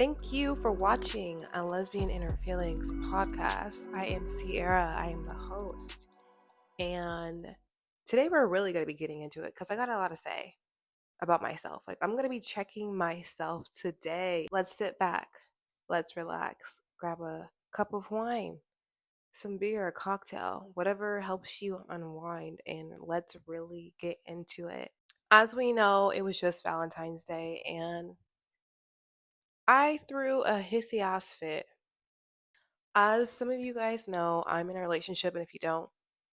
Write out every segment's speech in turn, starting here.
Thank you for watching a Lesbian Inner Feelings podcast. I am Sierra, I am the host. And today we're really going to be getting into it because I got a lot to say about myself. Like, I'm going to be checking myself today. Let's sit back, let's relax, grab a cup of wine, some beer, a cocktail, whatever helps you unwind, and let's really get into it. As we know, it was just Valentine's Day, and I threw a hissy ass fit. As some of you guys know, I'm in a relationship, and if you don't,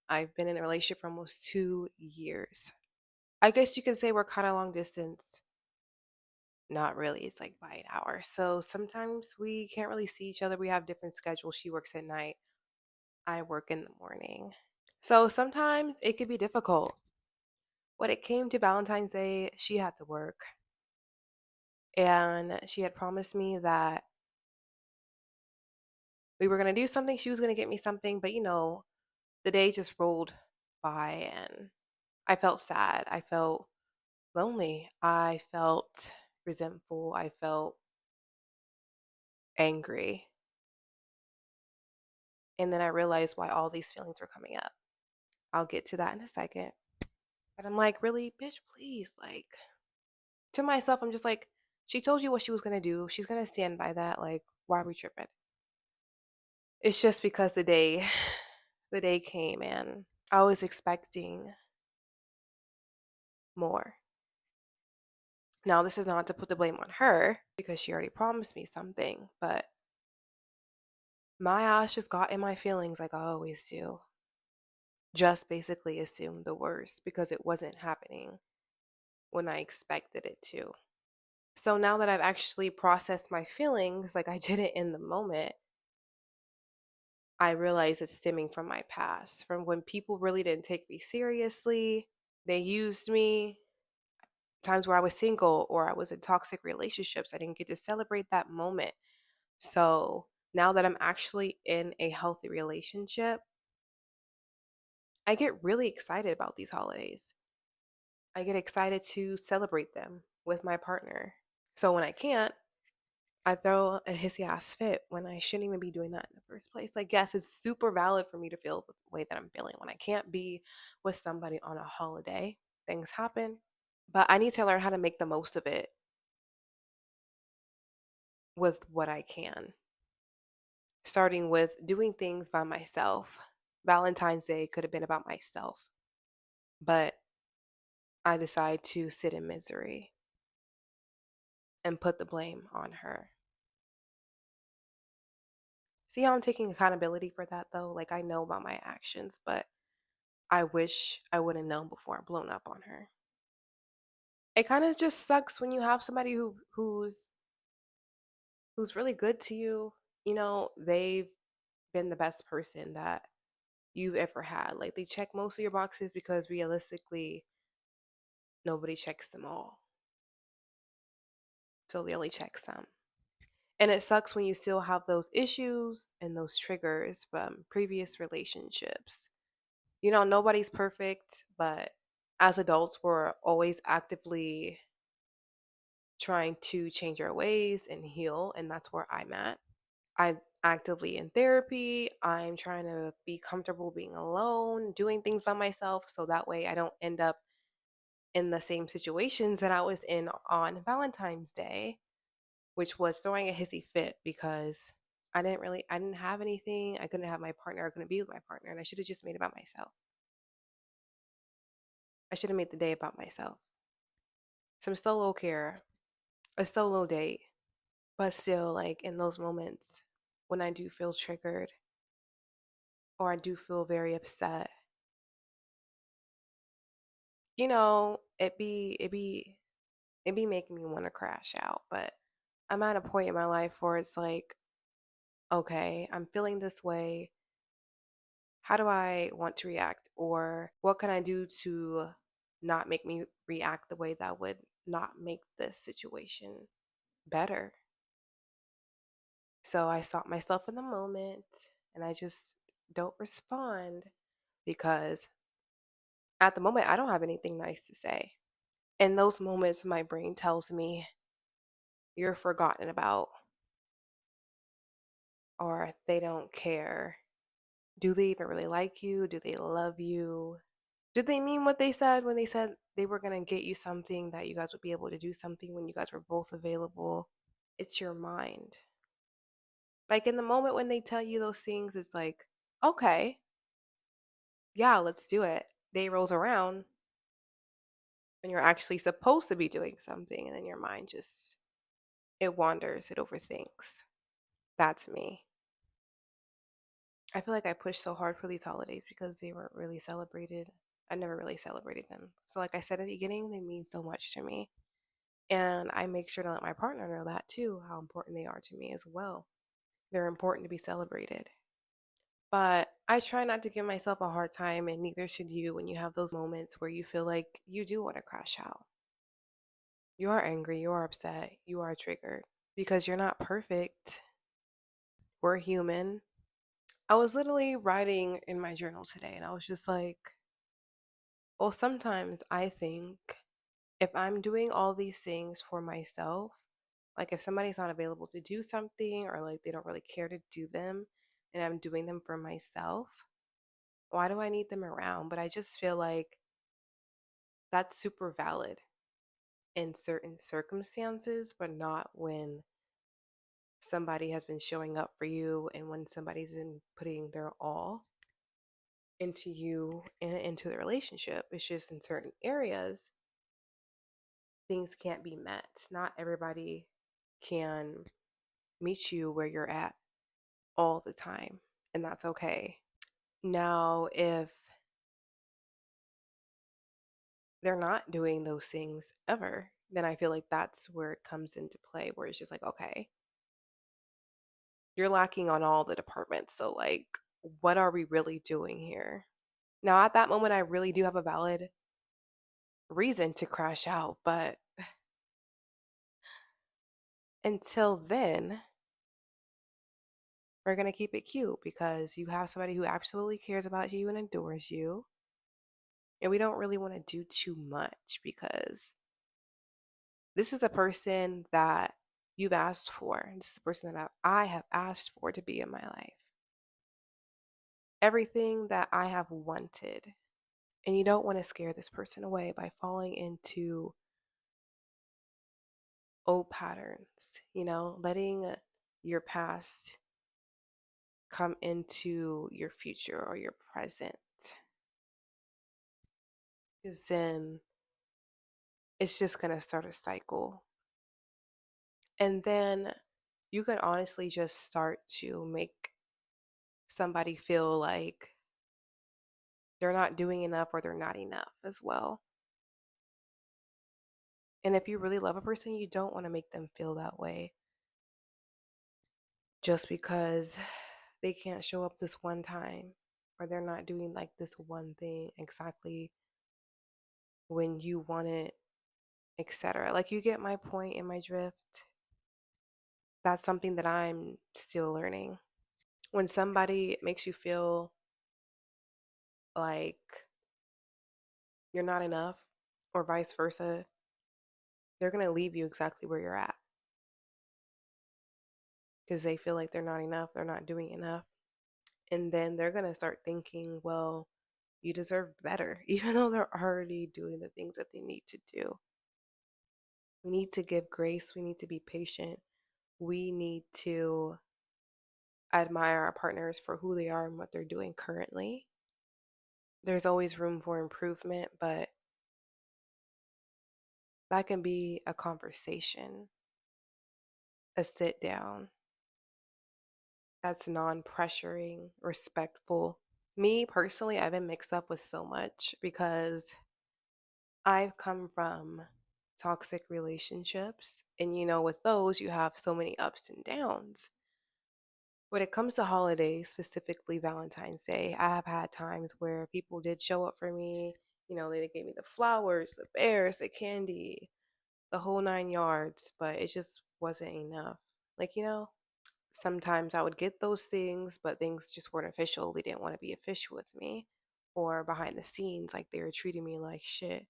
I've been in a relationship for almost 2 years. I guess you could say we're kind of long distance. Not really, it's like by an hour. So sometimes we can't really see each other. We have different schedules. She works at night, I work in the morning. So sometimes it could be difficult. When it came to Valentine's Day, she had to work, and she had promised me that we were going to do something. She was going to get me something, but the day just rolled by and I felt sad. I felt lonely. I felt resentful. I felt angry. And then I realized why all these feelings were coming up. I'll get to that in a second. But I'm like, really, bitch, please. Like, to myself, I'm just like, she told you what she was going to do. She's going to stand by that. Like, why are we tripping? It's just because the day came and I was expecting more. Now, this is not to put the blame on her because she already promised me something, but my ass just got in my feelings like I always do. Just basically assumed the worst because it wasn't happening when I expected it to. So now that I've actually processed my feelings like I did it in the moment, I realize it's stemming from my past, from when people really didn't take me seriously. They used me, times where I was single or I was in toxic relationships. I didn't get to celebrate that moment. So now that I'm actually in a healthy relationship, I get really excited about these holidays. I get excited to celebrate them with my partner. So when I can't, I throw a hissy ass fit when I shouldn't even be doing that in the first place. Like, yes, it's super valid for me to feel the way that I'm feeling when I can't be with somebody on a holiday. Things happen, but I need to learn how to make the most of it with what I can, starting with doing things by myself. Valentine's Day could have been about myself, but I decide to sit in misery and put the blame on her. See how I'm taking accountability for that though? Like, I know about my actions, but I wish I would have known before I blown up on her. It kind of just sucks when you have somebody who's really good to you. They've been the best person that you've ever had. Like, they check most of your boxes because realistically nobody checks them all. So they only check some. And it sucks when you still have those issues and those triggers from previous relationships. Nobody's perfect, but as adults, we're always actively trying to change our ways and heal. And that's where I'm at. I'm actively in therapy. I'm trying to be comfortable being alone, doing things by myself. So that way I don't end up in the same situations that I was in on Valentine's Day, which was throwing a hissy fit because I didn't have anything. I couldn't have my partner. I couldn't be with my partner. And I should have just made it about myself. I should have made the day about myself. Some solo care, a solo date. But still, like in those moments when I do feel triggered or I do feel very upset, it be making me want to crash out. But I'm at a point in my life where it's like, okay, I'm feeling this way. How do I want to react? Or what can I do to not make me react the way that would not make this situation better? So I stop myself in the moment and I just don't respond because at the moment I don't have anything nice to say. In those moments, my brain tells me, you're forgotten about. or they don't care. Do they even really like you? Do they love you? Did they mean what they said when they said they were going to get you something, that you guys would be able to do something when you guys were both available? It's your mind. Like in the moment when they tell you those things, it's like, okay, yeah, let's do it. Day rolls around and you're actually supposed to be doing something, and then your mind just, it wanders, it overthinks. That's me. I feel like I pushed so hard for these holidays because they weren't really celebrated. I never really celebrated them. So, like I said at the beginning, they mean so much to me. And I make sure to let my partner know that too, how important they are to me as well. They're important to be celebrated. But I try not to give myself a hard time, and neither should you, when you have those moments where you feel like you do want to crash out. You are angry, you are upset, you are triggered because you're not perfect. We're human. I was literally writing in my journal today, and I was just like, well, sometimes I think if I'm doing all these things for myself, like if somebody's not available to do something, or like they don't really care to do them, and I'm doing them for myself, why do I need them around? But I just feel like that's super valid in certain circumstances, but not when somebody has been showing up for you and when somebody's been putting their all into you and into the relationship. It's just in certain areas, things can't be met. Not everybody can meet you where you're at all the time, and that's okay. Now, if they're not doing those things ever, then I feel like that's where it comes into play, where it's just like, okay, you're lacking on all the departments. So, like, what are we really doing here? Now, at that moment, I really do have a valid reason to crash out, but until then, we're going to keep it cute because you have somebody who absolutely cares about you and adores you. And we don't really want to do too much because this is a person that you've asked for. This is a person that I have asked for to be in my life. Everything that I have wanted. And you don't want to scare this person away by falling into old patterns, letting your past come into your future or your present. Because then it's just going to start a cycle. And then you can honestly just start to make somebody feel like they're not doing enough or they're not enough as well. And if you really love a person, you don't want to make them feel that way just because they can't show up this one time, or they're not doing like this one thing exactly when you want it, etc. Like, you get my point in my drift. That's something that I'm still learning. When somebody makes you feel like you're not enough, or vice versa, they're going to leave you exactly where you're at because they feel like they're not enough, they're not doing enough. And then they're going to start thinking, well, you deserve better, even though they're already doing the things that they need to do. We need to give grace, we need to be patient, we need to admire our partners for who they are and what they're doing currently. There's always room for improvement, but that can be a conversation, a sit down that's non pressuring, respectful. Me personally, I've been mixed up with so much because I've come from toxic relationships. And, with those, you have so many ups and downs. When it comes to holidays, specifically Valentine's Day, I have had times where people did show up for me. They gave me the flowers, the bears, the candy, the whole nine yards, but it just wasn't enough. Like, sometimes I would get those things, but things just weren't official. They didn't want to be official with me. Or behind the scenes, like they were treating me like shit.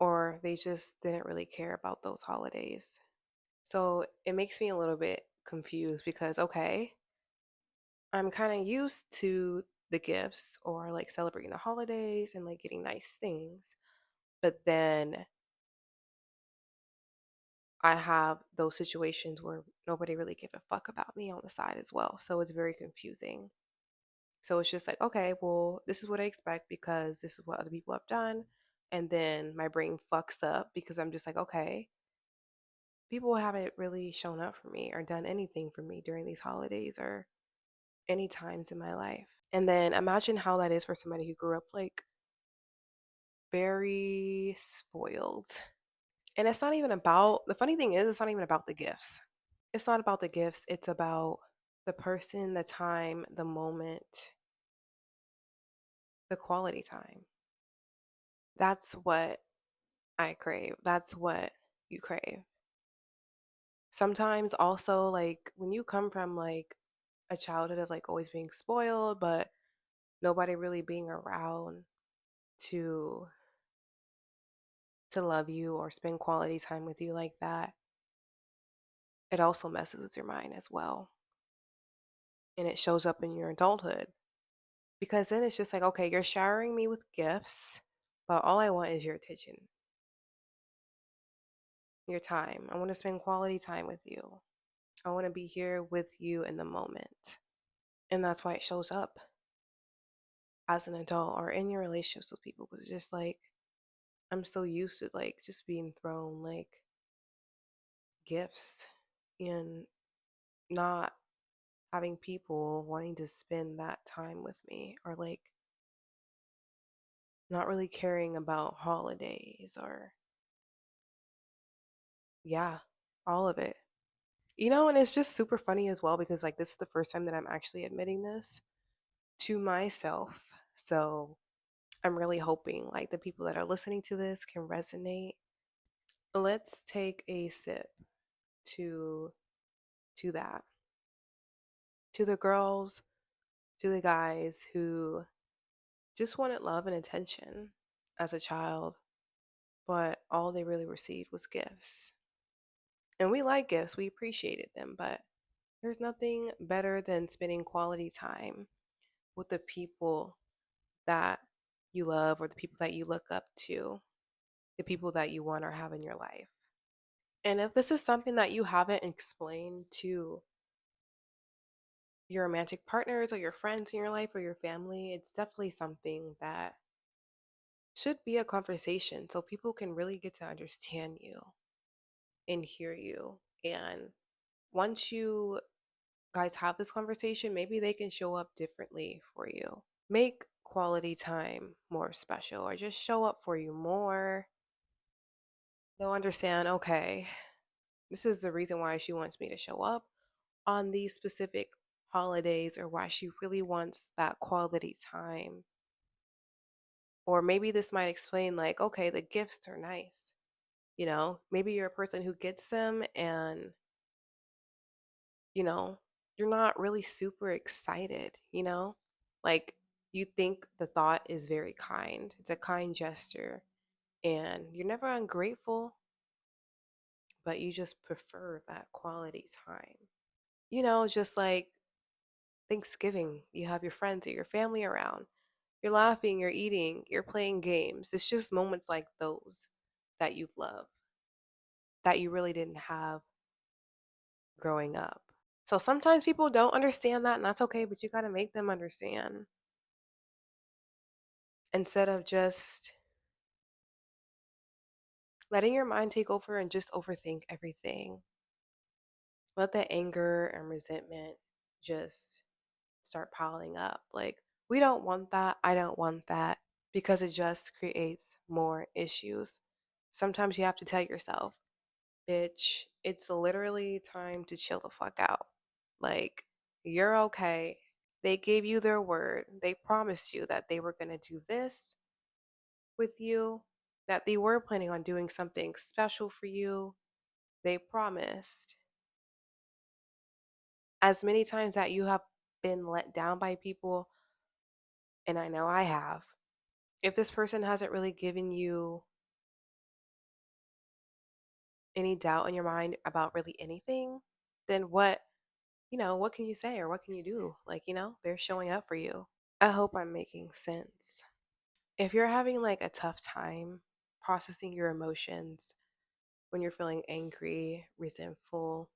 Or they just didn't really care about those holidays. So it makes me a little bit confused because, okay, I'm kind of used to the gifts or like celebrating the holidays and like getting nice things. But then I have those situations where nobody really gave a fuck about me on the side as well. So it's very confusing. So it's just like, okay, well, this is what I expect because this is what other people have done. And then my brain fucks up because I'm just like, okay, people haven't really shown up for me or done anything for me during these holidays or any times in my life. And then imagine how that is for somebody who grew up like very spoiled. And it's not even about, the funny thing is, it's not even about the gifts. It's not about the gifts, it's about the person, the time, the moment, the quality time. That's what I crave. That's what you crave. Sometimes also like when you come from like a childhood of like always being spoiled, but nobody really being around to love you or spend quality time with you like that, it also messes with your mind as well. And it shows up in your adulthood because then it's just like, okay, you're showering me with gifts, but all I want is your attention, your time. I want to spend quality time with you. I want to be here with you in the moment. And that's why it shows up as an adult or in your relationships with people. But it's just like, I'm so used to like just being thrown like gifts and not having people wanting to spend that time with me or like not really caring about holidays or yeah, all of it. And it's just super funny as well because like this is the first time that I'm actually admitting this to myself. So I'm really hoping like the people that are listening to this can resonate. Let's take a sip to that. To the girls, to the guys who just wanted love and attention as a child, but all they really received was gifts. And we like gifts, we appreciated them, but there's nothing better than spending quality time with the people that you love or the people that you look up to, the people that you want or have in your life. And if this is something that you haven't explained to your romantic partners or your friends in your life or your family, it's definitely something that should be a conversation so people can really get to understand you and hear you. And once you guys have this conversation, maybe they can show up differently for you. Make quality time more special or just show up for you more. They'll understand, okay, this is the reason why she wants me to show up on these specific holidays or why she really wants that quality time. Or maybe this might explain, like, okay, the gifts are nice. Maybe you're a person who gets them and, you know, you're not really super excited, Like, you think the thought is very kind. It's a kind gesture. And you're never ungrateful, but you just prefer that quality time. Just like Thanksgiving, you have your friends or your family around. You're laughing, you're eating, you're playing games. It's just moments like those that you love that you really didn't have growing up. So sometimes people don't understand that, and that's okay, but you got to make them understand instead of just letting your mind take over and just overthink everything. Let the anger and resentment just start piling up. Like, we don't want that. I don't want that because it just creates more issues. Sometimes you have to tell yourself, bitch, it's literally time to chill the fuck out. Like, you're okay. They gave you their word. They promised you that they were going to do this with you, that they were planning on doing something special for you. They promised. As many times that you have been let down by people, and I know I have, if this person hasn't really given you any doubt in your mind about really anything, then what what can you say or what can you do? Like, they're showing up for you. I hope I'm making sense. If you're having like a tough time processing your emotions when you're feeling angry, resentful,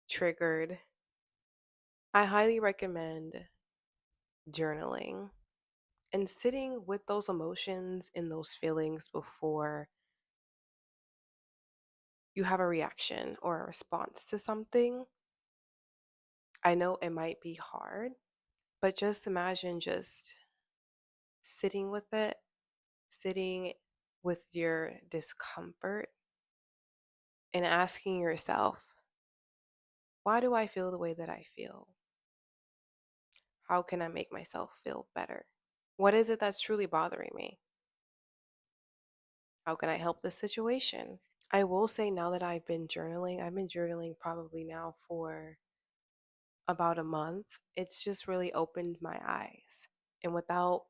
triggered, I highly recommend journaling and sitting with those emotions and those feelings before you have a reaction or a response to something. I know it might be hard, but just imagine just sitting with it, sitting with your discomfort and asking yourself, why do I feel the way that I feel? How can I make myself feel better? What is it that's truly bothering me? How can I help this situation? I will say now that I've been journaling probably now for about a month. It's just really opened my eyes. And without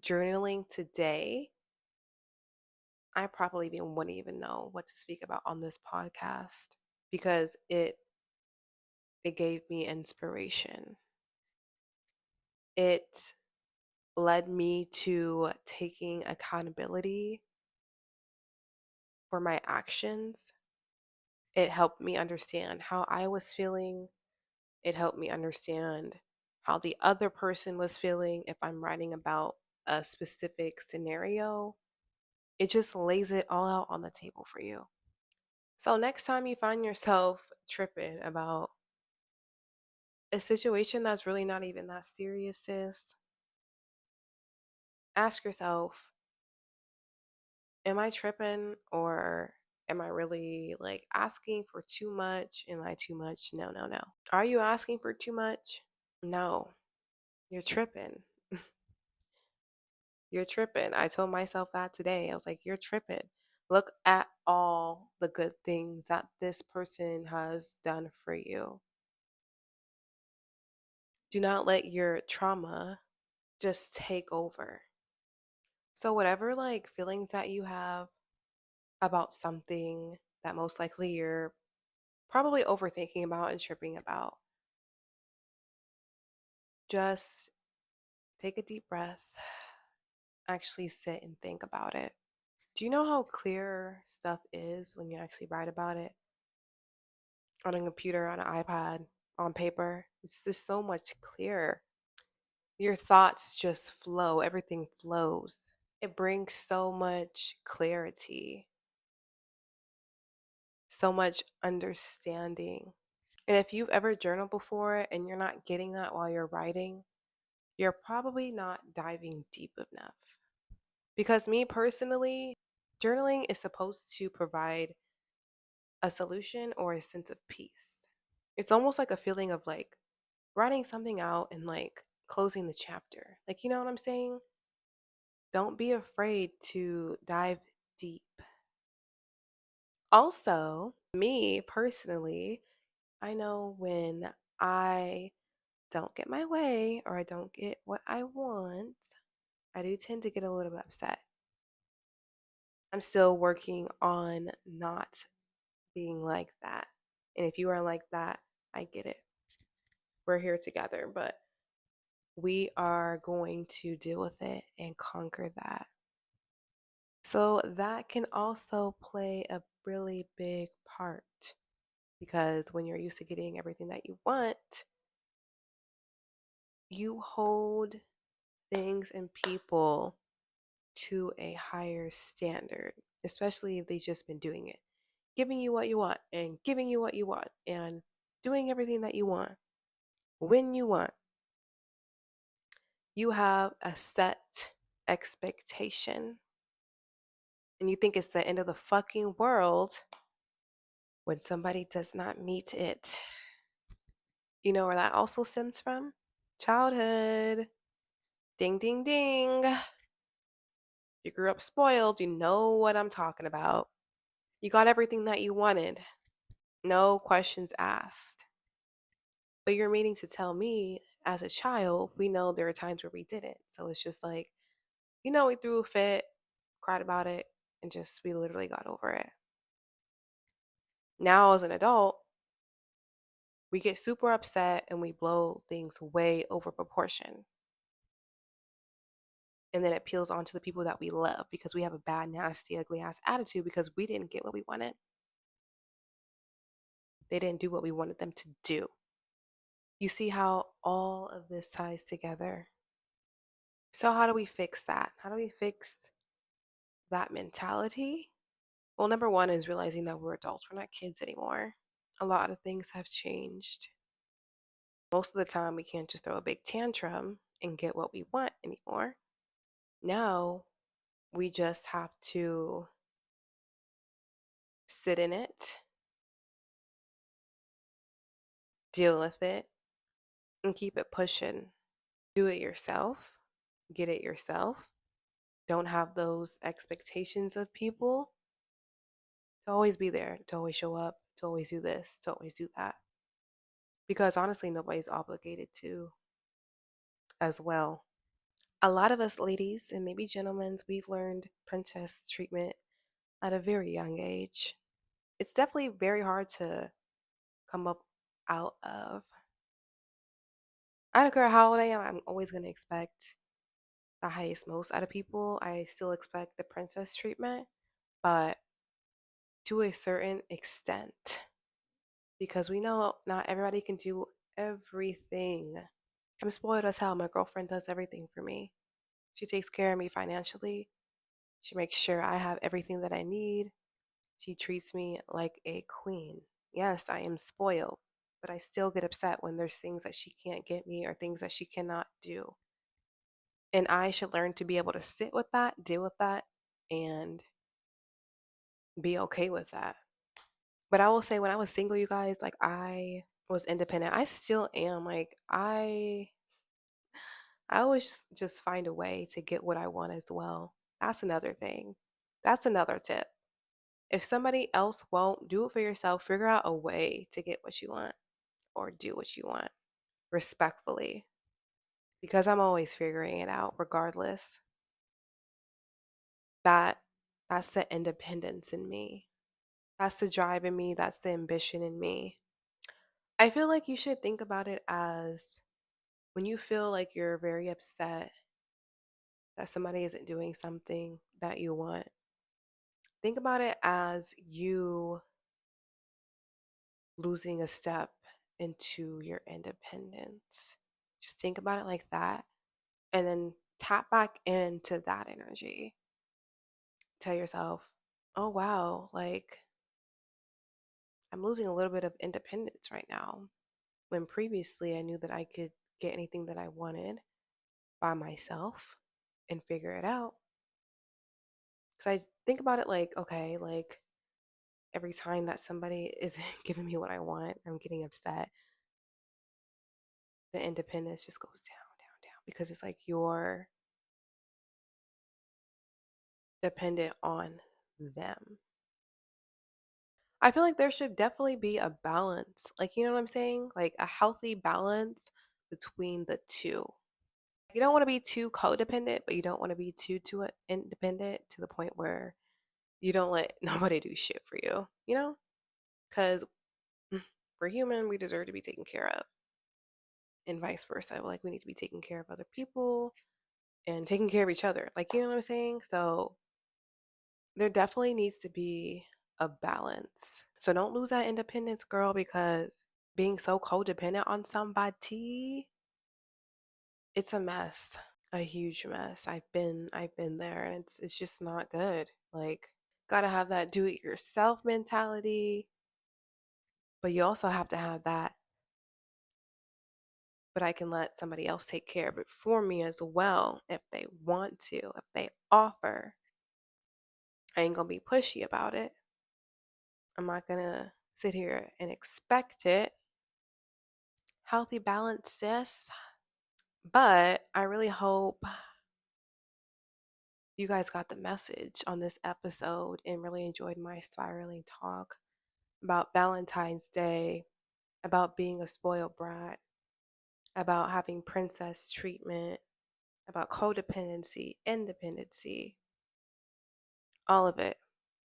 journaling today, I probably wouldn't even know what to speak about on this podcast because it gave me inspiration. It led me to taking accountability for my actions. It helped me understand how I was feeling. It helped me understand how the other person was feeling if I'm writing about a specific scenario. It just lays it all out on the table for you. So next time you find yourself tripping about a situation that's really not even that serious, sis, ask yourself, am I tripping or am I really like asking for too much? Am I too much? No, no, no. Are you asking for too much? No, you're tripping. You're tripping. I told myself that today. I was like, you're tripping. Look at all the good things that this person has done for you. Do not let your trauma just take over. So, whatever like feelings that you have about something that most likely you're probably overthinking about and tripping about, just take a deep breath, actually sit and think about it. Do you know how clear stuff is when you actually write about it on a computer, on an iPad, on paper? It's just so much clearer. Your thoughts just flow, everything flows. It brings so much clarity, so much understanding. And if you've ever journaled before and you're not getting that while you're writing, you're probably not diving deep enough. Because me personally, journaling is supposed to provide a solution or a sense of peace. It's almost like a feeling of like writing something out and like closing the chapter. Like, you know what I'm saying? Don't be afraid to dive deep. Also, me personally, I know when I don't get my way or I don't get what I want, I do tend to get a little bit upset. I'm still working on not being like that. And if you are like that, I get it. We're here together, but we are going to deal with it and conquer that. So that can also play a really big part because when you're used to getting everything that you want, you hold things and people to a higher standard, especially if they've just been doing it, giving you what you want and giving you what you want and doing everything that you want when you want. You have a set expectation and you think it's the end of the fucking world when somebody does not meet it. You know where that also stems from? Childhood. Ding, ding, ding. You grew up spoiled. You know what I'm talking about. You got everything that you wanted. No questions asked. But you're meaning to tell me, as a child, we know there are times where we didn't. So it's just like, we threw a fit, cried about it, and just we literally got over it. Now, as an adult, We get super upset and we blow things way over proportion. And then it peels onto the people that we love because we have a bad, nasty, ugly ass attitude because we didn't get what we wanted. They didn't do what we wanted them to do. You see how all of this ties together? So, how do we fix that? How do we fix that mentality? Well, number one is realizing that we're adults, we're not kids anymore. A lot of things have changed. Most of the time, we can't just throw a big tantrum and get what we want anymore. Now, we just have to sit in it, deal with it, and keep it pushing. Do it yourself, get it yourself. Don't have those expectations of people to always be there, to always show up, to always do this, to always do that. Because honestly, nobody's obligated to as well. A lot of us ladies and maybe gentlemen, we've learned princess treatment at a very young age. It's definitely very hard to come up out of. I don't care how old I am, I'm always going to expect the highest most out of people. I still expect the princess treatment, but to a certain extent. Because we know not everybody can do everything. I'm spoiled as hell. My girlfriend does everything for me. She takes care of me financially. She makes sure I have everything that I need. She treats me like a queen. Yes, I am spoiled, but I still get upset when there's things that she can't get me or things that she cannot do. And I should learn to be able to sit with that, deal with that, and be okay with that. But I will say, when I was single, you guys, like, I was independent. I still am. Like, I always just find a way to get what I want as well. That's another thing. That's another tip. If somebody else won't do it for yourself, figure out a way to get what you want or do what you want respectfully. Because I'm always figuring it out regardless. That that's the independence in me. That's the drive in me, that's the ambition in me. I feel like you should think about it as when you feel like you're very upset that somebody isn't doing something that you want. Think about it as you losing a step into your independence. Just think about it like that and then tap back into that energy. Tell yourself, oh, wow, like I'm losing a little bit of independence right now. When previously I knew that I could get anything that I wanted by myself and figure it out. Because I think about it like, okay, like every time that somebody isn't giving me what I want, I'm getting upset. The independence just goes down, down, down because it's like you're dependent on them. I feel like there should definitely be a balance. Like, you know what I'm saying? Like a healthy balance between the two. You don't want to be too codependent, but you don't want to be too independent to the point where you don't let nobody do shit for you, you know? Because we're human, we deserve to be taken care of, and vice versa. Like, we need to be taking care of other people and taking care of each other. Like, you know what I'm saying? So, there definitely needs to be a balance. So, don't lose that independence, girl, because being so codependent on somebody, it's a mess, a huge mess. I've been there, and it's just not good. Like, gotta have that do it yourself mentality, but you also have to have that, but I can let somebody else take care of it for me as well if they want to, if they offer. I ain't gonna be pushy about it. I'm not gonna sit here and expect it. Healthy balance, sis. But I really hope you guys got the message on this episode and really enjoyed my spiraling talk about Valentine's Day, about being a spoiled brat, about having princess treatment, about codependency, independency, all of it.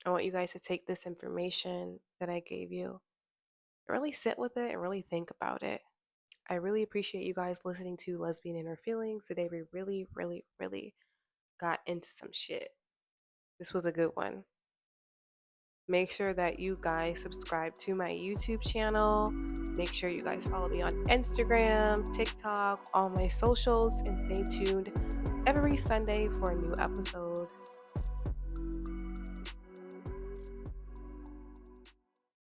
I want you guys to take this information that I gave you really sit with it and really think about it. I really appreciate you guys listening to Lesbian Inner Feelings. Today we really, really, really got into some shit. This was a good one. Make sure that you guys subscribe to my YouTube channel. Make sure you guys follow me on Instagram, TikTok, all my socials, and stay tuned every Sunday for a new episode